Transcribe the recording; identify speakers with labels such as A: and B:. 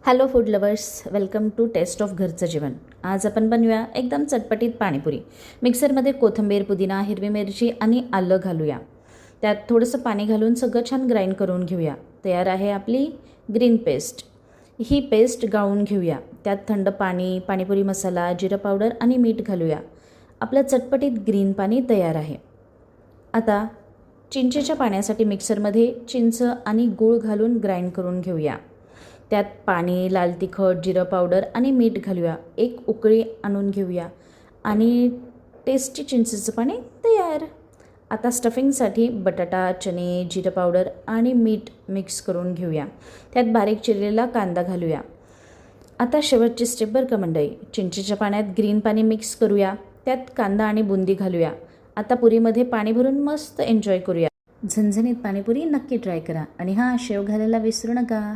A: Hello food lovers, welcome to taste of घरचं जेवण. आज आपण बनवूया एकदम चटपटीत पाणीपुरी. मिक्सरमध्ये कोथिंबीर, पुदिना, हिरवी मिरची आणि आलं घालूया. त्यात थोडंसं पाणी घालून सगळं छान ग्राइंड करून घेऊया. तयार आहे आपली ग्रीन पेस्ट. ही पेस्ट गाळून घेऊया. त्यात थंड पाणी, पाणीपुरी मसाला, जिरं पावडर आणि मीठ घालूया. आपलं चटपटीत ग्रीन पाणी तयार आहे. आता चिंचेच्या पाण्यासाठी मिक्सरमध्ये चिंच आणि गूळ घालून ग्राइंड करून घेऊया. त्यात पाणी, लाल तिखट, जिरं पावडर आणि मीठ घालूया. एक उकळी आणून घेऊया आणि टेस्टी चिंचेचं पाणी तयार. आता स्टफिंगसाठी बटाटा, चणे, जिरं पावडर आणि मीठ मिक्स करून घेऊया. त्यात बारीक चिरलेला कांदा घालूया. आता शेवटची स्टेप बरं का मंडळी. चिंचेच्या पाण्यात ग्रीन पाणी मिक्स करूया. त्यात कांदा आणि बुंदी घालूया. आता पुरीमध्ये पाणी भरून मस्त एन्जॉय करूया. झणझणीत पाणीपुरी नक्की ट्राय करा आणि हां, शेव घालायला विसरू नका.